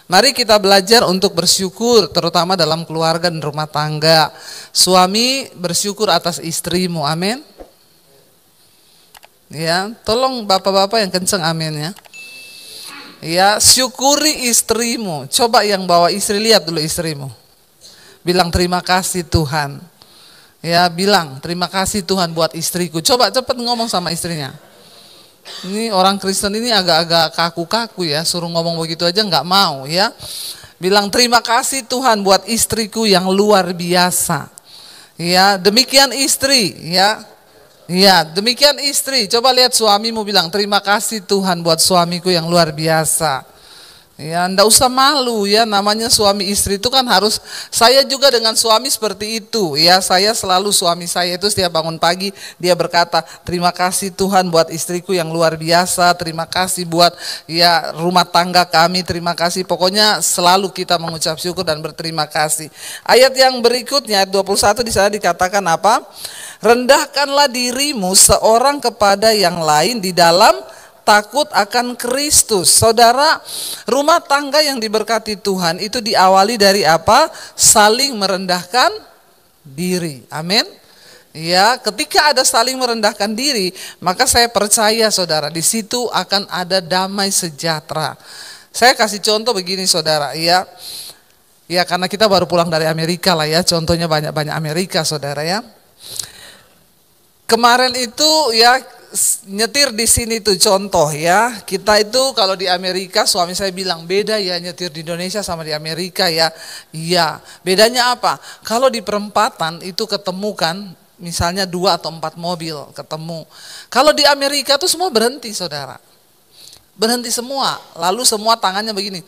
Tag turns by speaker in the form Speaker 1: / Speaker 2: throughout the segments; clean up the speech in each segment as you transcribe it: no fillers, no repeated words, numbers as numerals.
Speaker 1: Mari kita belajar untuk bersyukur, terutama dalam keluarga dan rumah tangga. Suami bersyukur atas istrimu, amin. Ya, tolong bapak-bapak yang kenceng amin ya. Ya, syukuri istrimu. Coba yang bawa istri, lihat dulu istrimu. Bilang terima kasih Tuhan. Ya, bilang terima kasih Tuhan buat istriku. Coba cepet ngomong sama istrinya. Ini orang Kristen ini agak-agak kaku-kaku ya, suruh ngomong begitu aja nggak mau ya. Bilang terima kasih Tuhan buat istriku yang luar biasa. Ya, demikian istri ya. Ya, demikian istri. Coba lihat suamimu, bilang terima kasih Tuhan buat suamiku yang luar biasa. Ya, ndak usah malu ya, namanya suami istri itu kan harus. Saya juga dengan suami seperti itu ya, saya selalu suami saya itu setiap bangun pagi dia berkata terima kasih Tuhan buat istriku yang luar biasa, terima kasih buat ya rumah tangga kami, terima kasih. Pokoknya selalu kita mengucap syukur dan berterima kasih. Ayat yang berikutnya 21 di sana dikatakan apa? Rendahkanlah dirimu seorang kepada yang lain di dalam takut akan Kristus. Saudara, rumah tangga yang diberkati Tuhan itu diawali dari apa? Saling merendahkan diri. Amin. Ya, ketika ada saling merendahkan diri, maka saya percaya saudara, di situ akan ada damai sejahtera. Saya kasih contoh begini saudara, ya. Ya, karena kita baru pulang dari Amerika lah ya, contohnya banyak-banyak Amerika saudara ya. Kemarin itu ya nyetir di sini tuh contoh ya. Kita itu kalau di Amerika, suami saya bilang beda ya nyetir di Indonesia sama di Amerika ya. Iya, bedanya apa? Kalau di perempatan itu ketemu kan, misalnya 2 atau 4 mobil ketemu. Kalau di Amerika tuh semua berhenti saudara. Berhenti semua, lalu semua tangannya begini.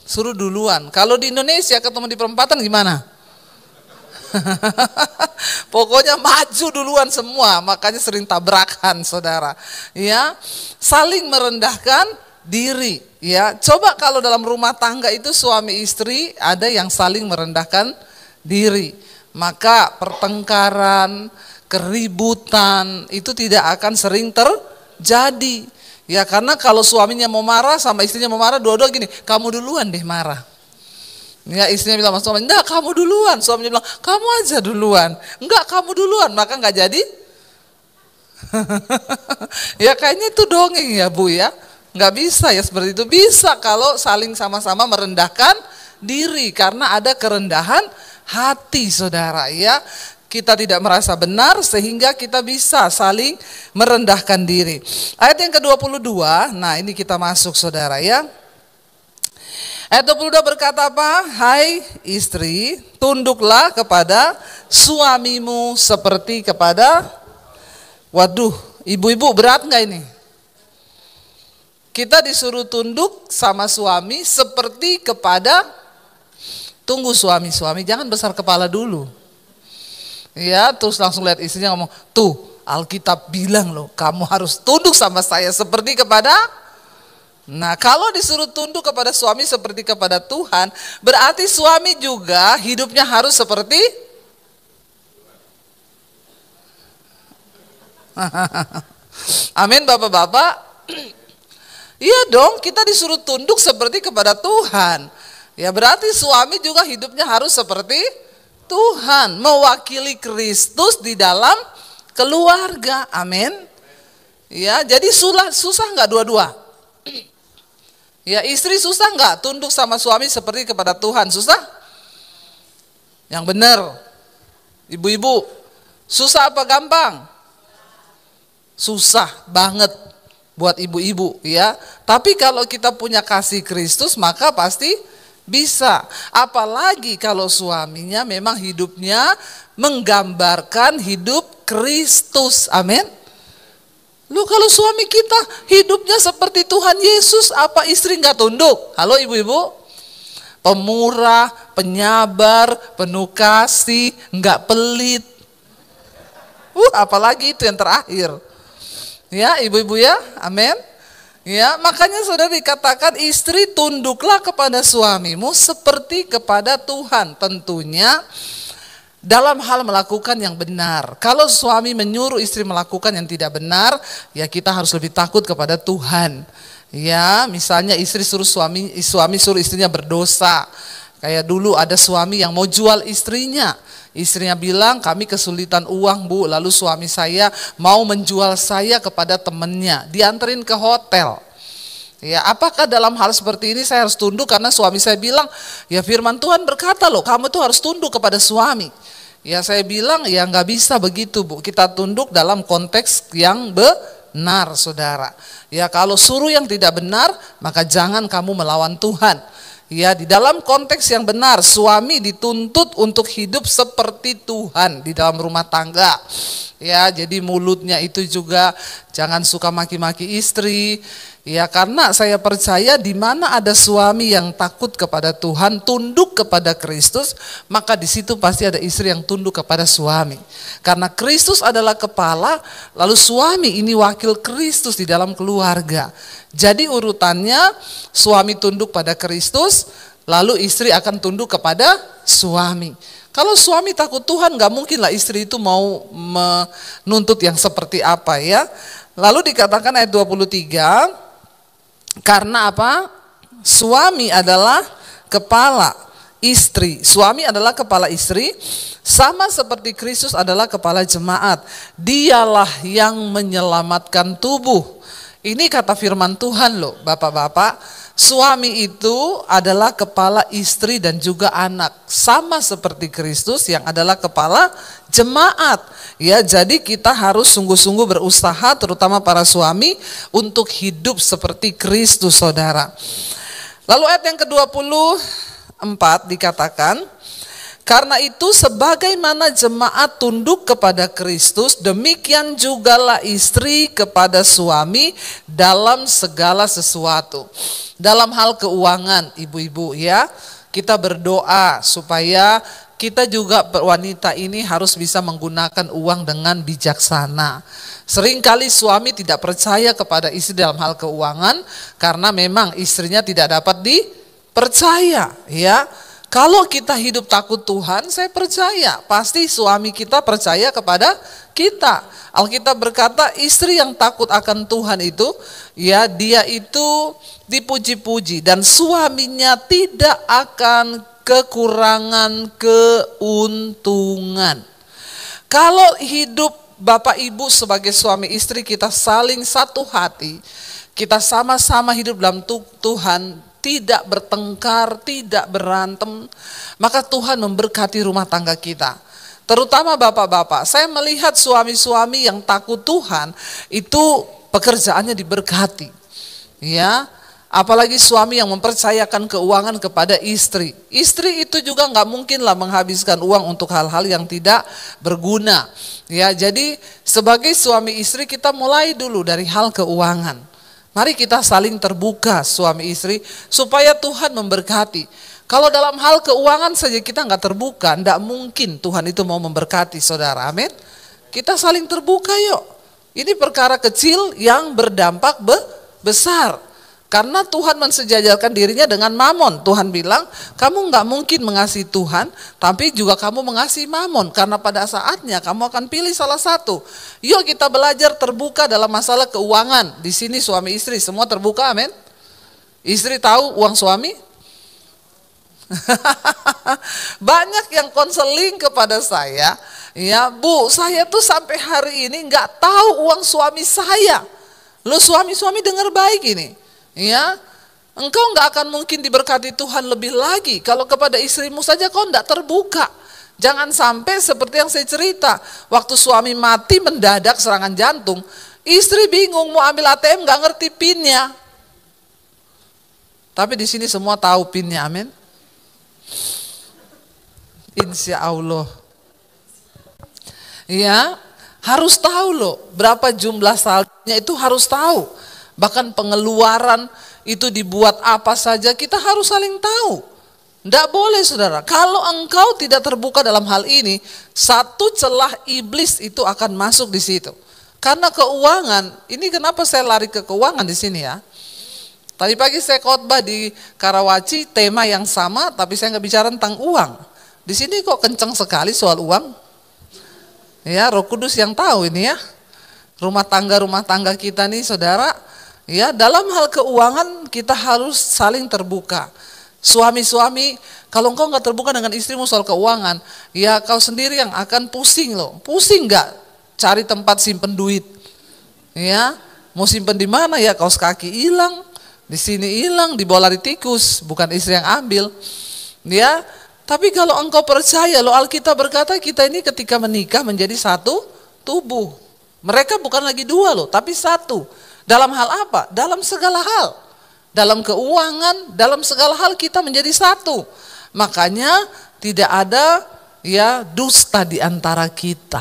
Speaker 1: Suruh duluan. Kalau di Indonesia ketemu di perempatan gimana? Pokoknya maju duluan semua, makanya sering tabrakan saudara. Ya, saling merendahkan diri. Ya, coba kalau dalam rumah tangga itu suami istri ada yang saling merendahkan diri, maka pertengkaran, keributan itu tidak akan sering terjadi. Ya, karena kalau suaminya mau marah sama istrinya mau marah, dua-dua gini, kamu duluan deh marah. Ya, istrinya bilang sama suami, enggak kamu duluan. Suaminya bilang, kamu aja duluan. Enggak, kamu duluan, maka enggak jadi. Ya kayaknya itu dongeng ya Bu ya. Enggak bisa ya seperti itu. Bisa kalau saling sama-sama merendahkan diri, karena ada kerendahan hati saudara ya. Kita tidak merasa benar sehingga kita bisa saling merendahkan diri. Ayat yang ke-22, nah ini kita masuk saudara ya. Ayat 22 berkata apa? Hai istri, tunduklah kepada suamimu seperti kepada, waduh, ibu-ibu berat nggak ini? Kita disuruh tunduk sama suami seperti kepada, tunggu suami-suami, jangan besar kepala dulu. Ya, terus langsung lihat istrinya ngomong, tuh Alkitab bilang loh, kamu harus tunduk sama saya seperti kepada. Nah, kalau disuruh tunduk kepada suami seperti kepada Tuhan, berarti suami juga hidupnya harus seperti amin bapak-bapak. Iya dong, kita disuruh tunduk seperti kepada Tuhan. Ya berarti suami juga hidupnya harus seperti Tuhan, mewakili Kristus di dalam keluarga. Amin. Ya, jadi susah nggak dua-dua? Ya, istri susah nggak tunduk sama suami seperti kepada Tuhan? Susah? Yang benar, ibu-ibu, susah apa gampang? Susah banget buat ibu-ibu ya. Tapi kalau kita punya kasih Kristus maka pasti bisa. Apalagi kalau suaminya memang hidupnya menggambarkan hidup Kristus. Amin. Lu kalau suami kita hidupnya seperti Tuhan Yesus, apa istri nggak tunduk? Halo ibu-ibu, pemurah, penyabar, penuh kasih, nggak pelit. Apalagi itu yang terakhir. Ya ibu-ibu ya, amin. Ya makanya saudara dikatakan istri tunduklah kepada suamimu seperti kepada Tuhan. Tentunya dalam hal melakukan yang benar. Kalau suami menyuruh istri melakukan yang tidak benar, ya kita harus lebih takut kepada Tuhan. Ya, misalnya istri suruh suami suruh istrinya berdosa. Kayak dulu ada suami yang mau jual istrinya. Istrinya bilang, kami kesulitan uang bu, lalu suami saya mau menjual saya kepada temennya, dianterin ke hotel. Ya, apakah dalam hal seperti ini saya harus tunduk karena suami saya bilang, ya firman Tuhan berkata loh, kamu tuh harus tunduk kepada suami. Ya saya bilang, ya nggak bisa begitu bu, kita tunduk dalam konteks yang benar saudara. Ya kalau suruh yang tidak benar, maka jangan kamu melawan Tuhan. Ya, di dalam konteks yang benar, suami dituntut untuk hidup seperti Tuhan di dalam rumah tangga. Ya, jadi mulutnya itu juga jangan suka maki-maki istri. Ya, karena saya percaya di mana ada suami yang takut kepada Tuhan, tunduk kepada Kristus, maka di situ pasti ada istri yang tunduk kepada suami. Karena Kristus adalah kepala, lalu suami ini wakil Kristus di dalam keluarga. Jadi urutannya suami tunduk pada Kristus, lalu istri akan tunduk kepada suami. Kalau suami takut Tuhan, gak mungkin lah istri itu mau menuntut yang seperti apa ya. Lalu dikatakan ayat 23, karena apa? Suami adalah kepala istri. Suami adalah kepala istri, sama seperti Kristus adalah kepala jemaat. Dialah yang menyelamatkan tubuh. Ini kata firman Tuhan loh, bapak-bapak. Suami itu adalah kepala istri dan juga anak, sama seperti Kristus yang adalah kepala jemaat. Ya, jadi kita harus sungguh-sungguh berusaha, terutama para suami, untuk hidup seperti Kristus, saudara. Lalu ayat yang ke-24 dikatakan, karena itu sebagaimana jemaat tunduk kepada Kristus, demikian jugalah istri kepada suami dalam segala sesuatu. Dalam hal keuangan, ibu-ibu ya, kita berdoa supaya kita juga wanita ini harus bisa menggunakan uang dengan bijaksana. Seringkali suami tidak percaya kepada istri dalam hal keuangan karena memang istrinya tidak dapat dipercaya ya. Kalau kita hidup takut Tuhan, saya percaya pasti suami kita percaya kepada kita. Alkitab berkata istri yang takut akan Tuhan itu, ya dia itu dipuji-puji dan suaminya tidak akan kekurangan keuntungan. Kalau hidup Bapak Ibu sebagai suami istri kita saling satu hati, kita sama-sama hidup dalam Tuhan, tidak bertengkar, tidak berantem, maka Tuhan memberkati rumah tangga kita. Terutama bapak-bapak, saya melihat suami-suami yang takut Tuhan itu pekerjaannya diberkati. Ya, apalagi suami yang mempercayakan keuangan kepada istri. Istri itu juga nggak mungkinlah menghabiskan uang untuk hal-hal yang tidak berguna. Ya, jadi sebagai suami istri kita mulai dulu dari hal keuangan. Mari kita saling terbuka suami istri supaya Tuhan memberkati. Kalau dalam hal keuangan saja kita nggak terbuka, tidak mungkin Tuhan itu mau memberkati saudara, amin. Kita saling terbuka yuk. Ini perkara kecil yang berdampak besar. Karena Tuhan mensejajarkan dirinya dengan mamon. Tuhan bilang, kamu nggak mungkin mengasihi Tuhan, tapi juga kamu mengasihi mamon. Karena pada saatnya kamu akan pilih salah satu. Yuk kita belajar terbuka dalam masalah keuangan. Di sini suami istri semua terbuka, amin. Istri tahu uang suami? Banyak yang konseling kepada saya, ya Bu, saya tuh sampai hari ini nggak tahu uang suami saya. Lo suami-suami dengar baik ini. Ya, engkau nggak akan mungkin diberkati Tuhan lebih lagi kalau kepada istrimu saja kau nggak terbuka. Jangan sampai seperti yang saya cerita, waktu suami mati mendadak serangan jantung, istri bingung mau ambil ATM nggak ngerti pinnya. Tapi di sini semua tahu pinnya, amin. Insya Allah. Ya, harus tahu loh berapa jumlah saldonya itu harus tahu. Bahkan pengeluaran itu dibuat apa saja kita harus saling tahu. Tidak boleh saudara, kalau engkau tidak terbuka dalam hal ini, satu celah iblis itu akan masuk di situ. Karena keuangan, ini kenapa saya lari ke keuangan di sini ya. Tadi pagi saya khotbah di Karawaci, tema yang sama, tapi saya nggak bicara tentang uang. Di sini kok kenceng sekali soal uang. Ya, Roh Kudus yang tahu ini ya. Rumah tangga kita nih saudara, Ya, dalam hal keuangan kita harus saling terbuka. Suami-suami, kalau engkau nggak terbuka dengan istrimu soal keuangan, ya kau sendiri yang akan pusing loh. Pusing nggak cari tempat simpen duit? Ya, mau simpen di mana ya? Kaos kaki hilang, di sini hilang, di bola di tikus, bukan istri yang ambil. Ya, tapi kalau engkau percaya loh, Alkitab berkata kita ini ketika menikah menjadi satu tubuh. Mereka bukan lagi dua loh, tapi satu. Dalam hal apa? Dalam segala hal. Dalam keuangan, dalam segala hal kita menjadi satu. Makanya tidak ada ya dusta di antara kita.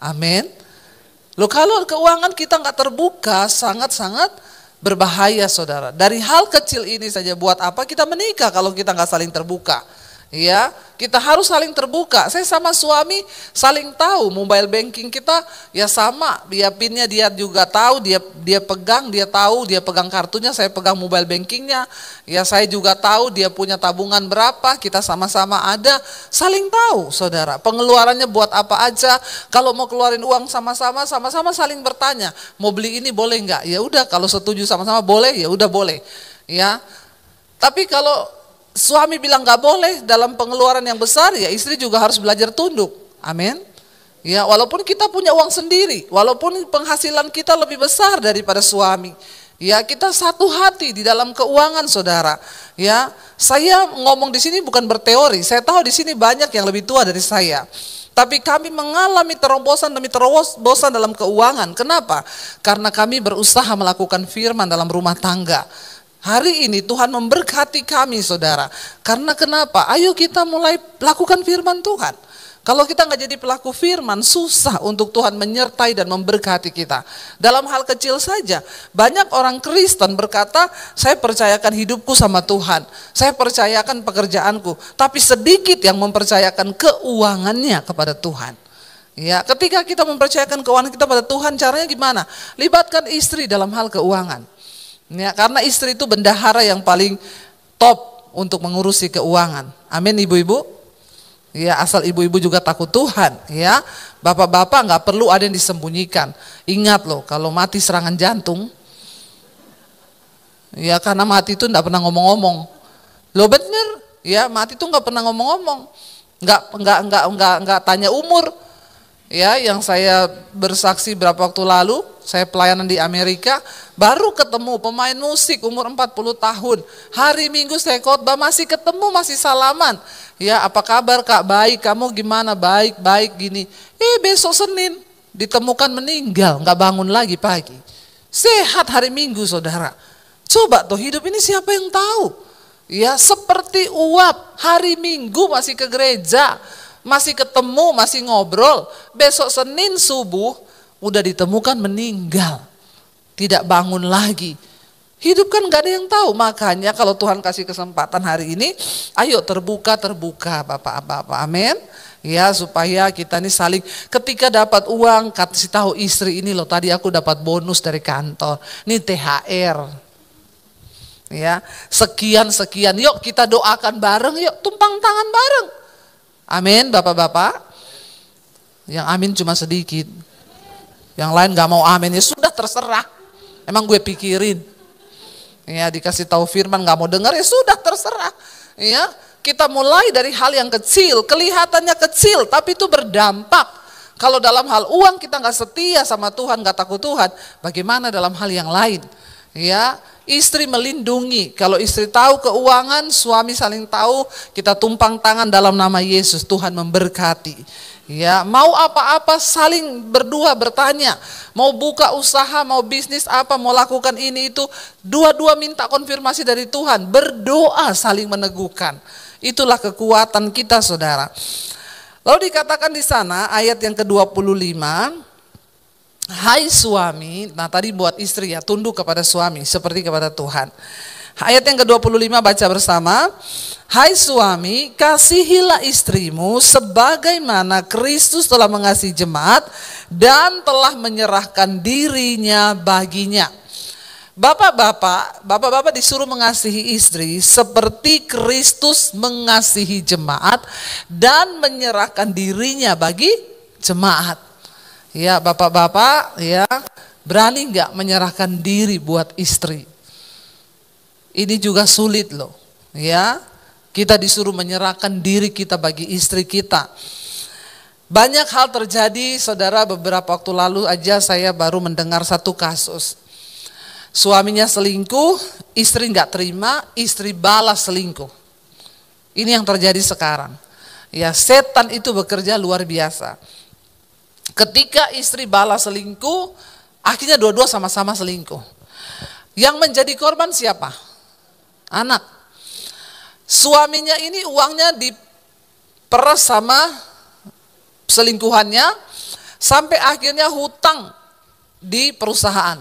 Speaker 1: Amin. Loh, kalau keuangan kita nggak terbuka, sangat-sangat berbahaya, saudara. Dari hal kecil ini saja, buat apa kita menikah kalau kita nggak saling terbuka? Ya, kita harus saling terbuka. Saya sama suami saling tahu mobile banking kita ya sama, dia pinnya dia juga tahu, dia pegang, dia tahu, dia pegang kartunya, saya pegang mobile bankingnya. Ya, saya juga tahu dia punya tabungan berapa, kita sama-sama ada, saling tahu, saudara. Pengeluarannya buat apa aja? Kalau mau keluarin uang sama-sama, sama-sama saling bertanya, mau beli ini boleh nggak? Ya udah, kalau setuju sama-sama boleh, ya udah boleh. Ya, tapi kalau suami bilang nggak boleh dalam pengeluaran yang besar, ya istri juga harus belajar tunduk. Amin. Ya, walaupun kita punya uang sendiri, walaupun penghasilan kita lebih besar daripada suami, ya kita satu hati di dalam keuangan, saudara. Ya, saya ngomong di sini bukan berteori. Saya tahu di sini banyak yang lebih tua dari saya. Tapi kami mengalami terobosan demi terobosan dalam keuangan. Kenapa? Karena kami berusaha melakukan firman dalam rumah tangga. Hari ini Tuhan memberkati kami, saudara. Karena kenapa? Ayo kita mulai lakukan firman Tuhan. Kalau kita nggak jadi pelaku firman, susah untuk Tuhan menyertai dan memberkati kita. Dalam hal kecil saja, banyak orang Kristen berkata, saya percayakan hidupku sama Tuhan, saya percayakan pekerjaanku, tapi sedikit yang mempercayakan keuangannya kepada Tuhan. Ya, ketika kita mempercayakan keuangan kita pada Tuhan, caranya gimana? Libatkan istri dalam hal keuangan. Ya, karena istri itu bendahara yang paling top untuk mengurusi keuangan. Amin, ibu-ibu. Ya, asal ibu-ibu juga takut Tuhan. Ya, bapak-bapak nggak perlu ada yang disembunyikan. Ingat loh, kalau mati serangan jantung, ya karena mati itu nggak pernah ngomong-ngomong. Loh bener, ya mati itu nggak pernah ngomong-ngomong, nggak tanya umur. Ya, yang saya bersaksi berapa waktu lalu, saya pelayanan di Amerika, baru ketemu pemain musik umur 40 tahun. Hari Minggu saya khotbah masih ketemu, masih salaman. Ya, apa kabar Kak? Baik, kamu gimana? Baik, baik gini. Besok Senin ditemukan meninggal, nggak bangun lagi pagi. Sehat hari Minggu, saudara. Coba tuh, hidup ini siapa yang tahu? Ya, seperti uap, hari Minggu masih ke gereja, masih ketemu, masih ngobrol. Besok Senin subuh udah ditemukan meninggal, tidak bangun lagi. Hidup kan gak ada yang tahu. Makanya kalau Tuhan kasih kesempatan hari ini, ayo terbuka bapak-bapak, amin. Ya, supaya kita ini saling, ketika dapat uang kasih tahu istri, ini loh tadi aku dapat bonus dari kantor, ini THR. Ya, sekian, yuk kita doakan bareng, yuk tumpang tangan bareng. Amin, bapak-bapak. Yang amin cuma sedikit. Yang lain gak mau amin, ya sudah terserah. Emang gue pikirin. Ya, dikasih tahu firman gak mau dengar, ya sudah terserah. Ya, kita mulai dari hal yang kecil, kelihatannya kecil tapi itu berdampak. Kalau dalam hal uang kita gak setia sama Tuhan, gak takut Tuhan, bagaimana dalam hal yang lain? Ya, istri melindungi. Kalau istri tahu keuangan, suami saling tahu, kita tumpang tangan dalam nama Yesus, Tuhan memberkati. Ya, mau apa-apa saling berdua bertanya, mau buka usaha, mau bisnis apa, mau lakukan ini itu, dua-dua minta konfirmasi dari Tuhan, berdoa saling meneguhkan. Itulah kekuatan kita, saudara. Lalu dikatakan di sana ayat yang ke-25, hai suami, nah tadi buat istri ya, tunduk kepada suami seperti kepada Tuhan. Ayat yang ke-25 baca bersama. Hai suami, kasihilah istrimu sebagaimana Kristus telah mengasihi jemaat dan telah menyerahkan dirinya baginya. Bapak-bapak disuruh mengasihi istri seperti Kristus mengasihi jemaat dan menyerahkan dirinya bagi jemaat. Ya, bapak-bapak, ya, Berani nggak menyerahkan diri buat istri? Ini juga sulit loh, ya. Kita disuruh menyerahkan diri kita bagi istri kita. Banyak hal terjadi, saudara. Beberapa waktu lalu aja saya baru mendengar satu kasus. Suaminya selingkuh, istri nggak terima, istri balas selingkuh. Ini yang terjadi sekarang. Ya, setan itu bekerja luar biasa. Ketika istri balas selingkuh, akhirnya dua-dua sama-sama selingkuh. Yang menjadi korban siapa? Anak. Suaminya ini uangnya diperas sama selingkuhannya, sampai akhirnya hutang di perusahaan.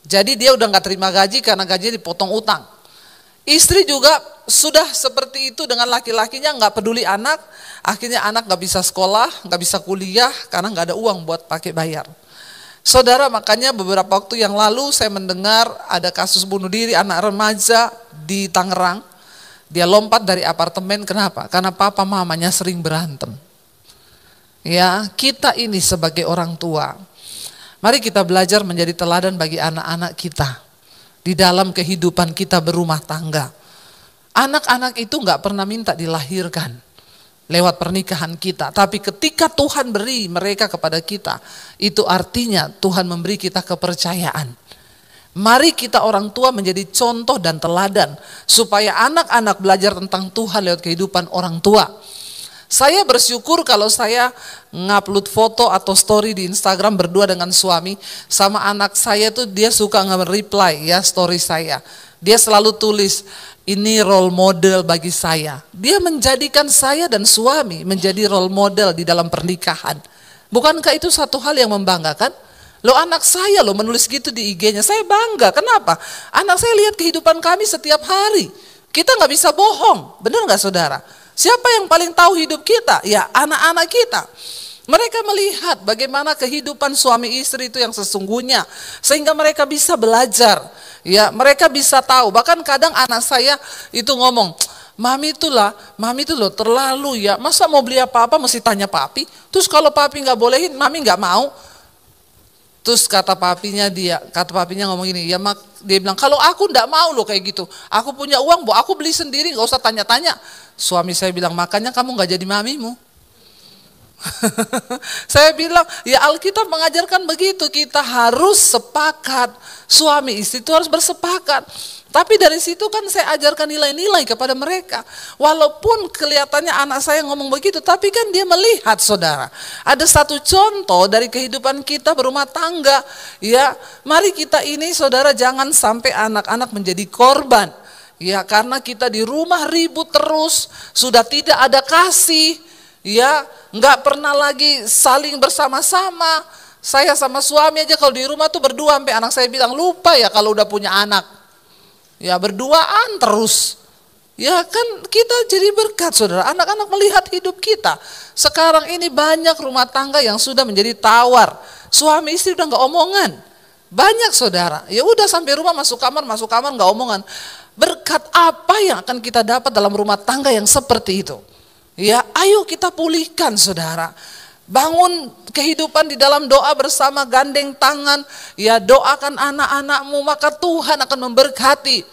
Speaker 1: Jadi dia udah gak terima gaji karena gajinya dipotong utang. Istri juga sudah seperti itu dengan laki-lakinya, gak peduli anak. Akhirnya anak gak bisa sekolah, gak bisa kuliah karena gak ada uang buat pakai bayar. Saudara, makanya beberapa waktu yang lalu saya mendengar ada kasus bunuh diri anak remaja di Tangerang. Dia lompat dari apartemen, kenapa? Karena papa mamanya sering berantem. Ya, kita ini sebagai orang tua, mari kita belajar menjadi teladan bagi anak-anak kita di dalam kehidupan kita berumah tangga. Anak-anak itu gak pernah minta dilahirkan lewat pernikahan kita, tapi ketika Tuhan beri mereka kepada kita, itu artinya Tuhan memberi kita kepercayaan. Mari kita orang tua menjadi contoh dan teladan supaya anak-anak belajar tentang Tuhan lewat kehidupan orang tua. Saya bersyukur kalau saya ngupload foto atau story di Instagram berdua dengan suami, sama anak saya tuh dia suka nge-reply ya story saya. Dia selalu tulis, ini role model bagi saya. Dia menjadikan saya dan suami menjadi role model di dalam pernikahan. Bukankah itu satu hal yang membanggakan? Loh, anak saya loh menulis gitu di IG-nya, saya bangga. Kenapa? Anak saya lihat kehidupan kami setiap hari. Kita gak bisa bohong, benar gak saudara? Siapa yang paling tahu hidup kita? Ya, anak-anak kita. Mereka melihat bagaimana kehidupan suami istri itu yang sesungguhnya, sehingga mereka bisa belajar. Ya, mereka bisa tahu. Bahkan kadang anak saya itu ngomong, mami itu loh terlalu ya, masa mau beli apa-apa mesti tanya papi, terus kalau papi gak bolehin, mami gak mau. Terus kata papinya ngomong gini, ya dia bilang, kalau aku ndak mau loh kayak gitu, aku punya uang, aku beli sendiri, nggak usah tanya-tanya. Suami saya bilang, makanya kamu nggak jadi mamimu. Saya bilang, ya Alkitab mengajarkan begitu, kita harus sepakat, suami istri itu harus bersepakat. Tapi dari situ kan saya ajarkan nilai-nilai kepada mereka. Walaupun kelihatannya anak saya ngomong begitu, tapi kan dia melihat, saudara. Ada satu contoh dari kehidupan kita berumah tangga. Ya, mari kita ini, saudara, jangan sampai anak-anak menjadi korban. Ya, karena kita di rumah ribut terus, sudah tidak ada kasih. Ya, nggak pernah lagi saling bersama-sama. Saya sama suami aja kalau di rumah tuh berdua, sampai anak saya bilang, lupa ya kalau udah punya anak. Ya, berduaan terus. Ya kan kita jadi berkat, saudara. Anak-anak melihat hidup kita. Sekarang ini banyak rumah tangga yang sudah menjadi tawar. Suami istri udah gak omongan. Banyak, saudara. Ya udah sampai rumah masuk kamar gak omongan. Berkat apa yang akan kita dapat dalam rumah tangga yang seperti itu? Ya, ayo kita pulihkan, saudara. Bangun kehidupan di dalam doa bersama, gandeng tangan, ya doakan anak-anakmu, maka Tuhan akan memberkati.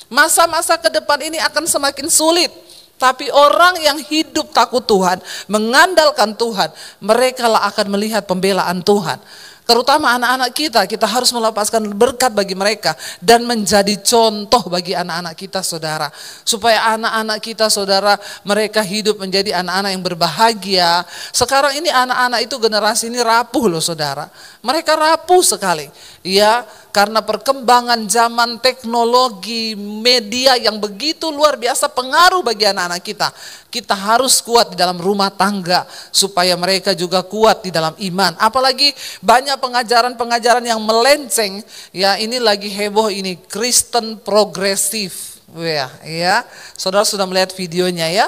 Speaker 1: Masa-masa ke depan ini akan semakin sulit, tapi orang yang hidup takut Tuhan, mengandalkan Tuhan, mereka lah akan melihat pembelaan Tuhan. Terutama anak-anak kita harus melepaskan berkat bagi mereka dan menjadi contoh bagi anak-anak kita, saudara. Supaya anak-anak kita, saudara, mereka hidup menjadi anak-anak yang berbahagia. Sekarang ini anak-anak itu generasi ini rapuh loh, saudara. Mereka rapuh sekali. Ya, karena perkembangan zaman teknologi, media yang begitu luar biasa pengaruh bagi anak-anak kita. Kita harus kuat di dalam rumah tangga supaya mereka juga kuat di dalam iman. Apalagi banyak pengajaran-pengajaran yang melenceng. Ya, ini lagi heboh ini, Kristen progresif. Ya, saudara sudah melihat videonya ya.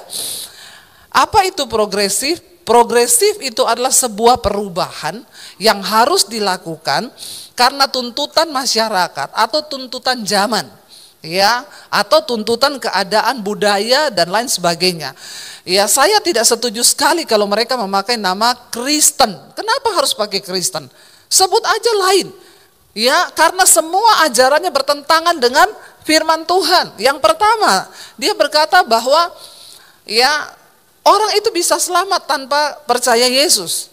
Speaker 1: Apa itu progresif? Progresif itu adalah sebuah perubahan yang harus dilakukan karena tuntutan masyarakat atau tuntutan zaman, ya, atau tuntutan keadaan budaya dan lain sebagainya. Ya, saya tidak setuju sekali kalau mereka memakai nama Kristen. Kenapa harus pakai Kristen? Sebut aja lain. Ya, karena semua ajarannya bertentangan dengan firman Tuhan. Yang pertama, dia berkata bahwa ya orang itu bisa selamat tanpa percaya Yesus.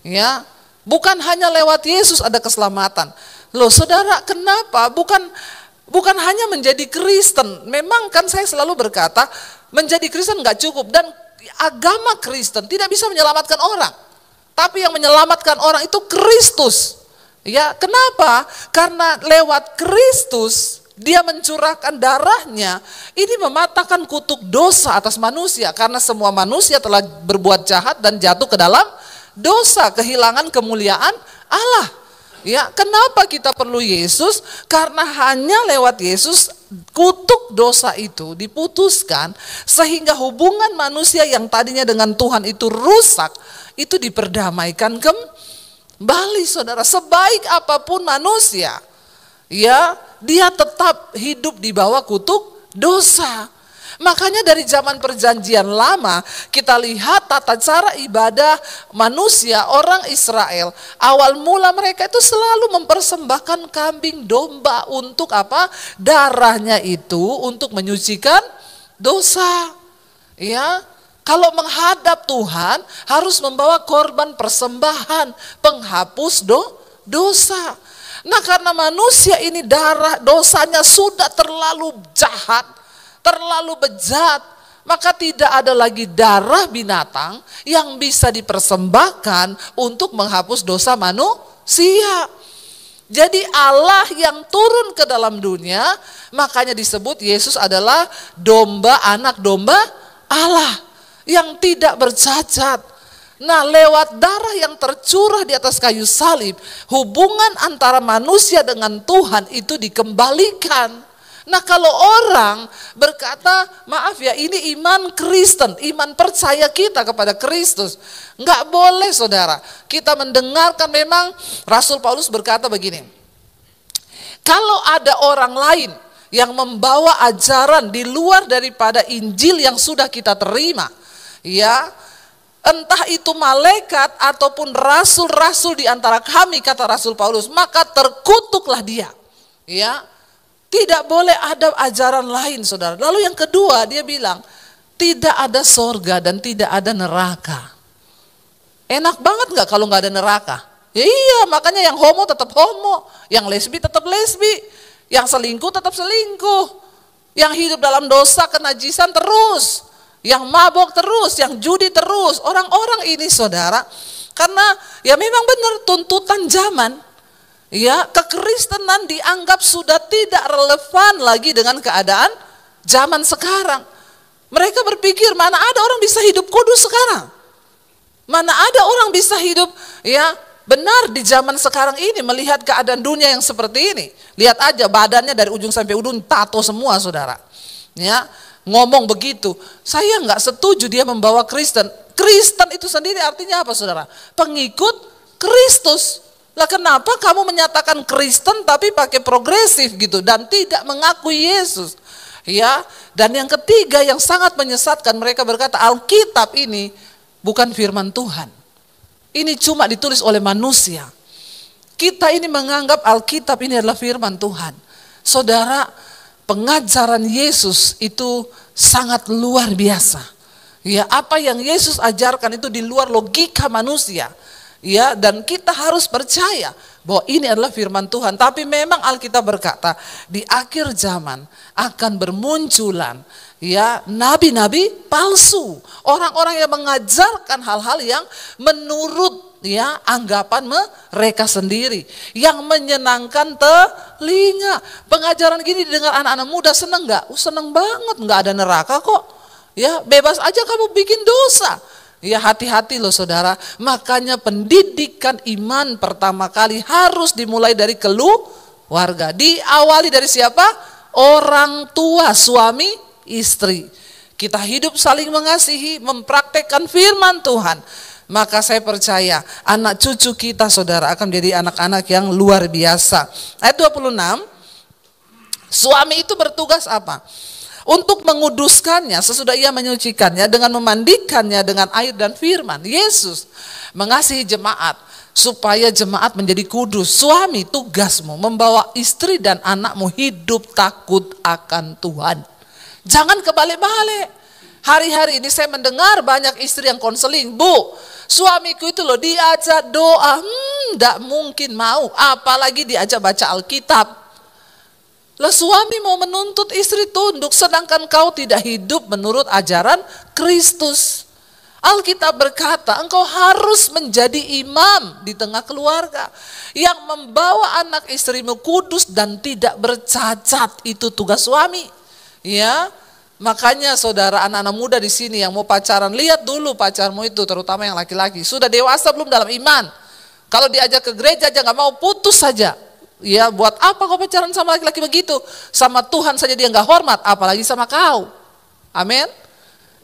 Speaker 1: Ya, bukan hanya lewat Yesus ada keselamatan. Loh, saudara, kenapa? Bukan hanya menjadi Kristen. Memang kan saya selalu berkata, menjadi Kristen nggak cukup, dan agama Kristen tidak bisa menyelamatkan orang. Tapi yang menyelamatkan orang itu Kristus. Ya, kenapa? Karena lewat Kristus dia mencurahkan darahnya, ini mematahkan kutuk dosa atas manusia, karena semua manusia telah berbuat jahat dan jatuh ke dalam dosa, kehilangan kemuliaan Allah. Ya, kenapa kita perlu Yesus? Karena hanya lewat Yesus kutuk dosa itu diputuskan, sehingga hubungan manusia yang tadinya dengan Tuhan itu rusak, itu diperdamaikan kembali, saudara. Sebaik apapun manusia, ya, dia tetap hidup di bawah kutuk dosa. Makanya dari zaman perjanjian lama kita lihat tata cara ibadah manusia, orang Israel. Awal mula mereka itu selalu mempersembahkan kambing domba untuk apa? Darahnya itu untuk menyucikan dosa. Ya, kalau menghadap Tuhan harus membawa korban persembahan penghapus dosa. Nah, karena manusia ini dosanya sudah terlalu jahat, terlalu bejat, maka tidak ada lagi darah binatang yang bisa dipersembahkan untuk menghapus dosa manusia. Jadi Allah yang turun ke dalam dunia, makanya disebut Yesus adalah domba, anak domba Allah yang tidak bercacat. Nah, lewat darah yang tercurah di atas kayu salib, hubungan antara manusia dengan Tuhan itu dikembalikan. Nah, kalau orang berkata, maaf ya, ini iman Kristen, iman percaya kita kepada Kristus, nggak boleh, saudara. Kita mendengarkan, memang Rasul Paulus berkata begini, kalau ada orang lain yang membawa ajaran di luar daripada Injil yang sudah kita terima, ya, entah itu malaikat ataupun rasul-rasul di antara kami, kata Rasul Paulus, maka terkutuklah dia. Ya, tidak boleh ada ajaran lain, saudara. Lalu yang kedua, dia bilang, tidak ada sorga dan tidak ada neraka. Enak banget nggak kalau nggak ada neraka? Ya iya, makanya yang homo tetap homo, yang lesbi tetap lesbi, yang selingkuh tetap selingkuh, yang hidup dalam dosa kenajisan terus, yang mabok terus, yang judi terus. Orang-orang ini, saudara, karena ya memang benar tuntutan zaman. Ya, kekristenan dianggap sudah tidak relevan lagi dengan keadaan zaman sekarang. Mereka berpikir, mana ada orang bisa hidup kudus sekarang? Mana ada orang bisa hidup ya benar di zaman sekarang ini, melihat keadaan dunia yang seperti ini. Lihat aja badannya dari ujung sampai ujung tato semua, saudara. Ya, ngomong begitu. Saya nggak setuju dia membawa Kristen. Kristen itu sendiri artinya apa, saudara? Pengikut Kristus. Lah, kenapa kamu menyatakan Kristen tapi pakai progresif gitu dan tidak mengakui Yesus? Ya, dan yang ketiga yang sangat menyesatkan, mereka berkata Alkitab ini bukan firman Tuhan. Ini cuma ditulis oleh manusia. Kita ini menganggap Alkitab ini adalah firman Tuhan. Saudara, pengajaran Yesus itu sangat luar biasa. Ya, apa yang Yesus ajarkan itu di luar logika manusia. Ya, dan kita harus percaya bahwa ini adalah firman Tuhan. Tapi memang Alkitab berkata di akhir zaman akan bermunculan ya nabi-nabi palsu, orang-orang yang mengajarkan hal-hal yang menurut ya anggapan mereka sendiri, yang menyenangkan telinga. Pengajaran gini didengar anak-anak muda, seneng nggak? Seneng banget, nggak ada neraka kok. Ya, bebas aja kamu bikin dosa. Ya, hati-hati loh, saudara. Makanya pendidikan iman pertama kali harus dimulai dari keluarga. Diawali dari siapa? Orang tua, suami, istri. Kita hidup saling mengasihi, mempraktekkan firman Tuhan. Maka saya percaya anak cucu kita, saudara, akan menjadi anak-anak yang luar biasa. Ayat 26, suami itu bertugas apa? untuk menguduskannya sesudah ia menyucikannya dengan memandikannya dengan air dan firman. Yesus mengasihi jemaat supaya jemaat menjadi kudus. Suami, tugasmu membawa istri dan anakmu hidup takut akan Tuhan. Jangan kebalik-balik. Hari-hari ini saya mendengar banyak istri yang konseling, Bu, suamiku itu loh diajak doa, enggak mungkin mau, apalagi diajak baca Alkitab. Lah suami mau menuntut istri tunduk, sedangkan kau tidak hidup menurut ajaran Kristus. Alkitab berkata, engkau harus menjadi imam di tengah keluarga yang membawa anak istrimu kudus dan tidak bercacat. Itu tugas suami. Ya, makanya saudara, anak-anak muda di sini yang mau pacaran, lihat dulu pacarmu itu, terutama yang laki-laki, sudah dewasa belum dalam iman. Kalau diajak ke gereja aja nggak mau, putus saja. Ya, buat apa kau pacaran sama laki-laki begitu? Sama Tuhan saja dia nggak hormat, apalagi sama kau. Amin.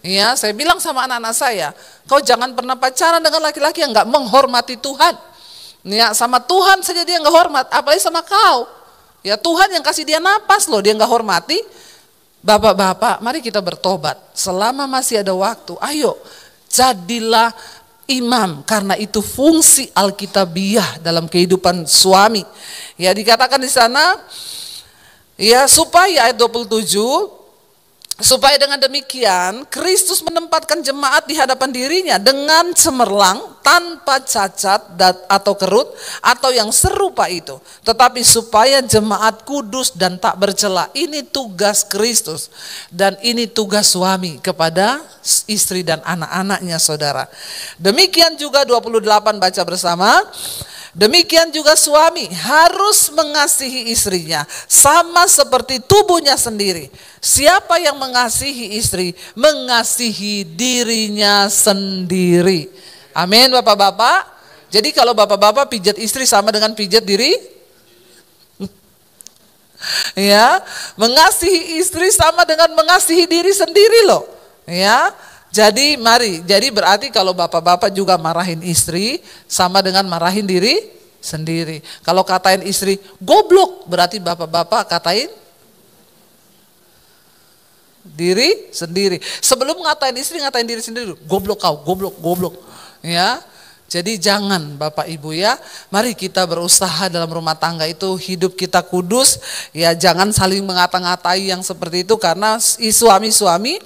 Speaker 1: Ya, saya bilang sama anak-anak saya, kau jangan pernah pacaran dengan laki-laki yang nggak menghormati Tuhan. Ya, sama Tuhan saja dia nggak hormat, apalagi sama kau. Ya, Tuhan yang kasih dia napas loh, dia nggak hormati. Bapak-bapak, mari kita bertobat. Selama masih ada waktu, ayo jadilah imam, karena itu fungsi Alkitabiah dalam kehidupan suami. Ya, dikatakan di sana, ya, supaya ayat 27, supaya dengan demikian Kristus menempatkan jemaat di hadapan dirinya dengan cemerlang, tanpa cacat atau kerut atau yang serupa itu, tetapi supaya jemaat kudus dan tak bercela. Ini tugas Kristus dan ini tugas suami kepada istri dan anak-anaknya, saudara. Demikian juga 28, baca bersama. Demikian juga suami harus mengasihi istrinya sama seperti tubuhnya sendiri. Siapa yang mengasihi istri, mengasihi dirinya sendiri. Amin, bapak-bapak. Jadi kalau bapak-bapak pijat istri sama dengan pijat diri. Ya, mengasihi istri sama dengan mengasihi diri sendiri loh. Ya. Jadi mari, jadi berarti kalau bapak-bapak juga marahin istri sama dengan marahin diri sendiri. Kalau katain istri goblok, berarti bapak-bapak katain diri sendiri. Sebelum ngatain istri, ngatain diri sendiri. Goblok kau, goblok, goblok. Ya. Jadi jangan Bapak Ibu ya, mari kita berusaha dalam rumah tangga itu hidup kita kudus. Ya, jangan saling mengata-ngatai yang seperti itu, karena suami-suami,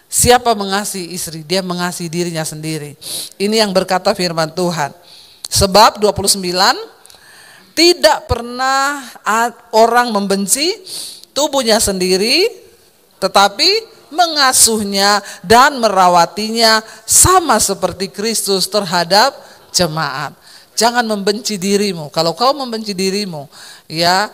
Speaker 1: siapa mengasihi istri, dia mengasihi dirinya sendiri. Ini yang berkata firman Tuhan. Sebab 29, tidak pernah orang membenci tubuhnya sendiri, tetapi mengasuhnya dan merawatinya sama seperti Kristus terhadap jemaat. Jangan membenci dirimu. Kalau kau membenci dirimu, ya,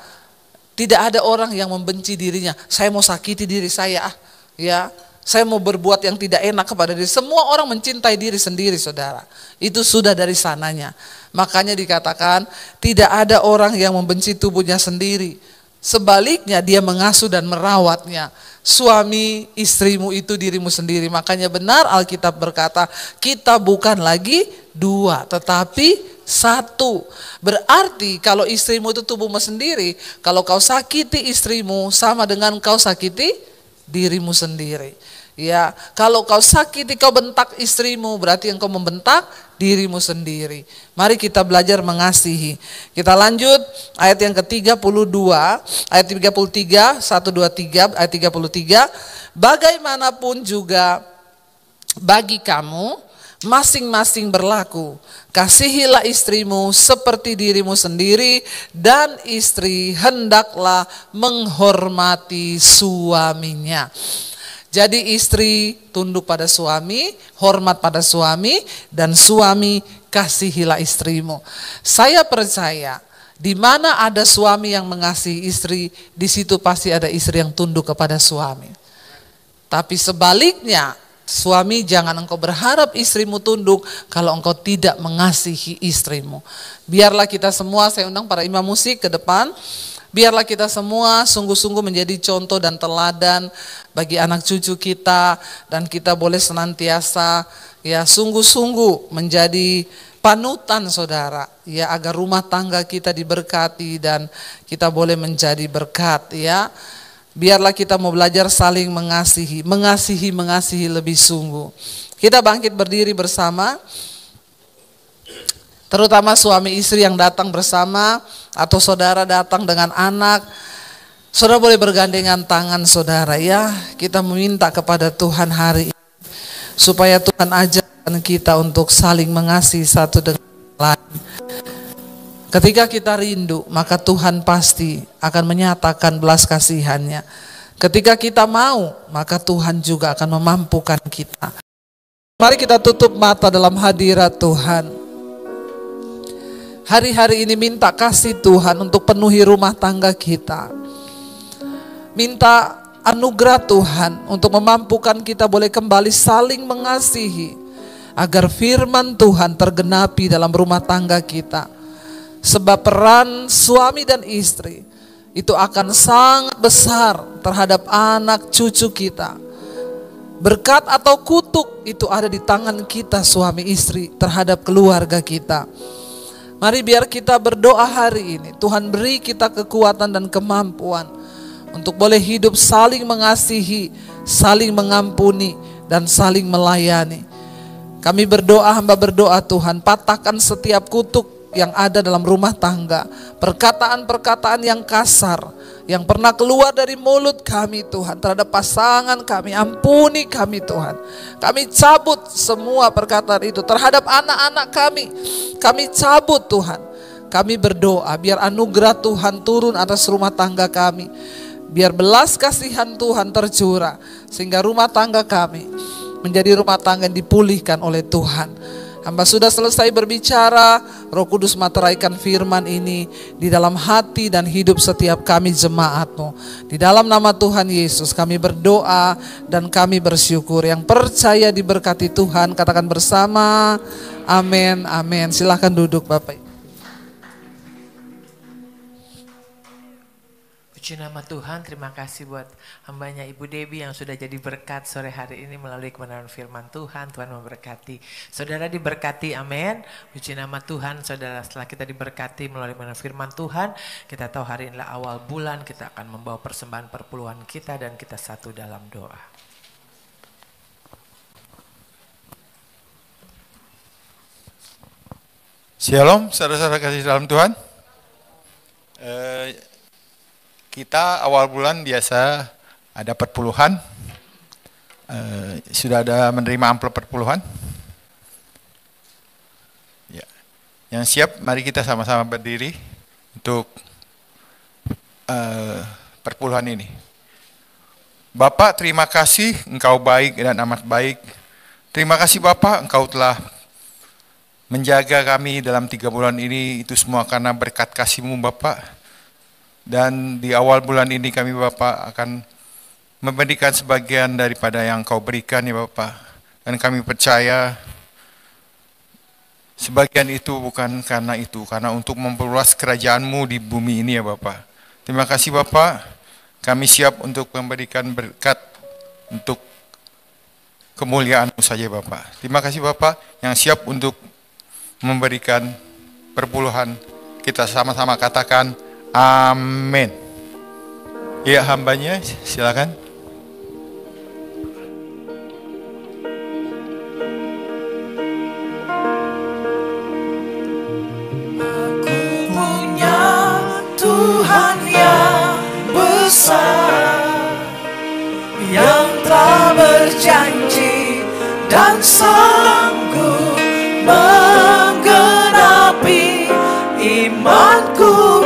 Speaker 1: tidak ada orang yang membenci dirinya. Saya mau sakiti diri saya, ya. Saya mau berbuat yang tidak enak kepada diri. Semua orang mencintai diri sendiri, saudara. Itu sudah dari sananya. Makanya dikatakan tidak ada orang yang membenci tubuhnya sendiri. Sebaliknya dia mengasuh dan merawatnya. Suami istrimu itu dirimu sendiri. Makanya benar Alkitab berkata kita bukan lagi dua tetapi satu. Berarti kalau istrimu itu tubuhmu sendiri, kalau kau sakiti istrimu sama dengan kau sakiti dirimu sendiri. Ya, kalau kau sakiti, kau bentak istrimu, berarti engkau membentak dirimu sendiri. Mari kita belajar mengasihi. Kita lanjut ayat yang ke-32, ayat 33, 1, 2, 3, ayat 33. Bagaimanapun juga bagi kamu masing-masing berlaku. Kasihilah istrimu seperti dirimu sendiri, dan istri hendaklah menghormati suaminya. Jadi istri tunduk pada suami, hormat pada suami, dan suami kasihilah istrimu. Saya percaya di mana ada suami yang mengasihi istri, di situ pasti ada istri yang tunduk kepada suami. Tapi sebaliknya, suami jangan engkau berharap istrimu tunduk kalau engkau tidak mengasihi istrimu. Biarlah kita semua, saya undang para imam musik ke depan. Biarlah kita semua sungguh-sungguh menjadi contoh dan teladan bagi anak cucu kita, dan kita boleh senantiasa ya sungguh-sungguh menjadi panutan, saudara, ya, agar rumah tangga kita diberkati dan kita boleh menjadi berkat, ya. Biarlah kita mau belajar saling mengasihi lebih sungguh. Kita bangkit berdiri bersama, terutama suami istri yang datang bersama, atau saudara datang dengan anak. Saudara boleh bergandengan tangan saudara ya. Kita meminta kepada Tuhan hari ini, supaya Tuhan ajarkan kita untuk saling mengasihi satu dengan lain. Ketika kita rindu, maka Tuhan pasti akan menyatakan belas kasihannya. Ketika kita mau, maka Tuhan juga akan memampukan kita. Mari kita tutup mata dalam hadirat Tuhan. Hari-hari ini minta kasih Tuhan untuk penuhi rumah tangga kita. Minta anugerah Tuhan untuk memampukan kita boleh kembali saling mengasihi, agar firman Tuhan tergenapi dalam rumah tangga kita. Sebab peran suami dan istri itu akan sangat besar terhadap anak cucu kita. Berkat atau kutuk itu ada di tangan kita suami istri terhadap keluarga kita. Mari biar kita berdoa hari ini, Tuhan beri kita kekuatan dan kemampuan untuk boleh hidup saling mengasihi, saling mengampuni, dan saling melayani. Kami berdoa, hamba berdoa Tuhan, patahkan setiap kutuk yang ada dalam rumah tangga, perkataan-perkataan yang kasar yang pernah keluar dari mulut kami Tuhan terhadap pasangan kami, ampuni kami Tuhan. Kami cabut semua perkataan itu terhadap anak-anak kami cabut Tuhan. Kami berdoa biar anugerah Tuhan turun atas rumah tangga kami, biar belas kasihan Tuhan tercurah, sehingga rumah tangga kami menjadi rumah tangga yang dipulihkan oleh Tuhan. Hamba sudah selesai berbicara, Roh Kudus materaikan firman ini di dalam hati dan hidup setiap kami jemaat-Mu. Di dalam nama Tuhan Yesus kami berdoa dan kami bersyukur. Yang percaya diberkati Tuhan, katakan bersama, amin, amin. Silahkan duduk Bapak.
Speaker 2: Puji nama Tuhan, terima kasih buat hambanya Ibu Debbie yang sudah jadi berkat sore hari ini melalui kebenaran firman Tuhan. Tuhan memberkati. Saudara diberkati, amin. Puji nama Tuhan, saudara, setelah kita diberkati melalui kebenaran firman Tuhan, kita tahu hari inilah awal bulan, kita akan membawa persembahan perpuluhan kita dan kita satu dalam doa.
Speaker 3: Shalom, saudara-saudara kasih dalam Tuhan. Kita awal bulan biasa ada perpuluhan, sudah ada menerima amplop perpuluhan. Ya. Yang siap, mari kita sama-sama berdiri untuk perpuluhan ini. Bapak, terima kasih, Engkau baik dan amat baik. Terima kasih Bapak, Engkau telah menjaga kami dalam 3 bulan ini, itu semua karena berkat kasih-Mu Bapak. Dan di awal bulan ini kami Bapak akan memberikan sebagian daripada yang Kau berikan ya Bapak. Dan kami percaya sebagian itu bukan karena untuk memperluas kerajaan-Mu di bumi ini ya Bapak. Terima kasih Bapak, kami siap untuk memberikan berkat untuk kemuliaan-Mu saja Bapak. Terima kasih Bapak yang siap untuk memberikan perpuluhan. Kita sama-sama katakan amin. Ya, hambanya silakan.
Speaker 4: Aku punya Tuhan yang besar, yang telah berjanji dan sanggup menggenapi imanku.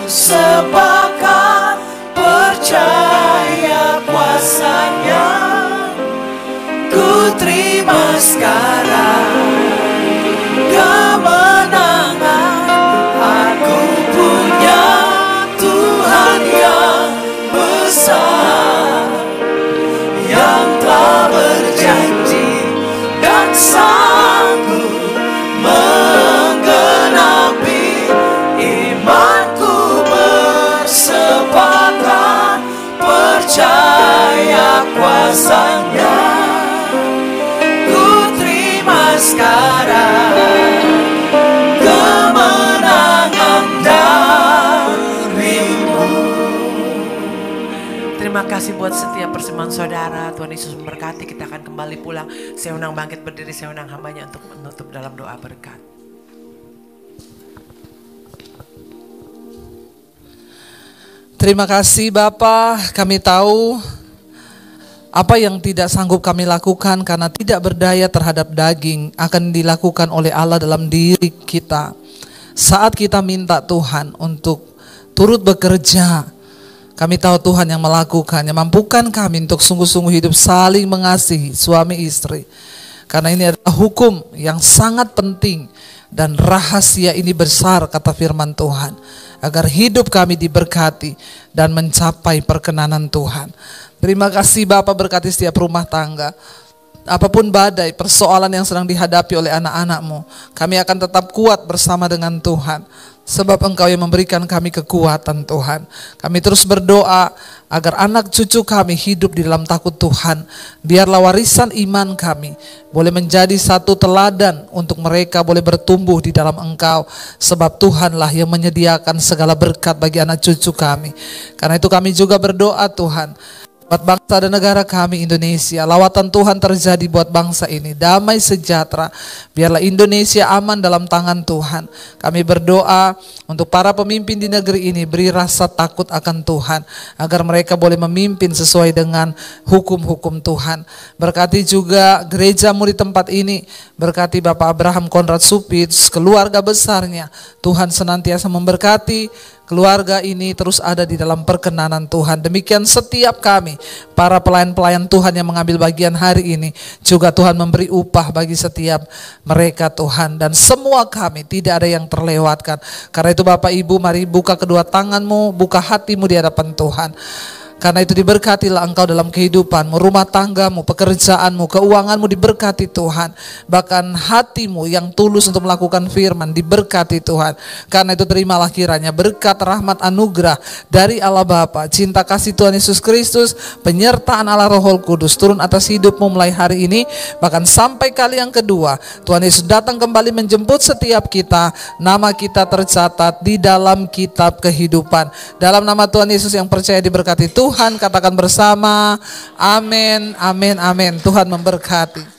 Speaker 4: Sepakat percaya kuasanya, ku terima sekarang kemenangan. Aku punya Tuhan yang besar, yang telah berjanji dan sanggup menggenapi imanku. Sepakat percaya kuasanya, ku terima sekarang kemenangan darimu.
Speaker 2: kasih buat setiap persembahan saudara. Tuhan Yesus memberkati. Kita akan kembali pulang. Saya undang bangkit berdiri, saya undang hambanya untuk menutup dalam doa berkat.
Speaker 1: Terima kasih Bapa, kami tahu apa yang tidak sanggup kami lakukan karena tidak berdaya terhadap daging akan dilakukan oleh Allah dalam diri kita. Saat kita minta Tuhan untuk turut bekerja, kami tahu Tuhan yang melakukannya. Mampukan kami untuk sungguh-sungguh hidup saling mengasihi suami istri. Karena ini adalah hukum yang sangat penting dan rahasia ini besar, kata firman Tuhan. Agar hidup kami diberkati dan mencapai perkenanan Tuhan. Terima kasih Bapak, berkati setiap rumah tangga. Apapun badai, persoalan yang sedang dihadapi oleh anak-anak-Mu, kami akan tetap kuat bersama dengan Tuhan. Sebab Engkau yang memberikan kami kekuatan Tuhan. Kami terus berdoa agar anak cucu kami hidup di dalam takut Tuhan. Biarlah warisan iman kami boleh menjadi satu teladan untuk mereka boleh bertumbuh di dalam Engkau. Sebab Tuhanlah yang menyediakan segala berkat bagi anak cucu kami. Karena itu kami juga berdoa Tuhan, buat bangsa dan negara kami Indonesia, lawatan Tuhan terjadi buat bangsa ini, damai sejahtera. Biarlah Indonesia aman dalam tangan Tuhan. Kami berdoa untuk para pemimpin di negeri ini, beri rasa takut akan Tuhan, agar mereka boleh memimpin sesuai dengan hukum-hukum Tuhan. Berkati juga gerejamu di tempat ini, berkati Bapak Abraham Konrad Supits, keluarga besarnya. Tuhan senantiasa memberkati keluarga ini terus ada di dalam perkenanan Tuhan. Demikian setiap kami, para pelayan-pelayan Tuhan yang mengambil bagian hari ini, juga Tuhan memberi upah bagi setiap mereka Tuhan. Dan semua kami tidak ada yang terlewatkan. Karena itu Bapak Ibu, mari buka kedua tanganmu, buka hatimu di hadapan Tuhan. Karena itu diberkatilah engkau dalam kehidupanmu, rumah tanggamu, pekerjaanmu, keuanganmu diberkati Tuhan. Bahkan hatimu yang tulus untuk melakukan firman diberkati Tuhan. Karena itu terimalah kiranya berkat, rahmat, anugerah dari Allah Bapa, cinta kasih Tuhan Yesus Kristus, penyertaan Allah Roh Kudus turun atas hidupmu mulai hari ini. Bahkan sampai kali yang kedua Tuhan Yesus datang kembali menjemput setiap kita. Nama kita tercatat di dalam kitab kehidupan. Dalam nama Tuhan Yesus yang percaya diberkati Tuhan, katakan bersama, amin, amin, amin. Tuhan memberkati.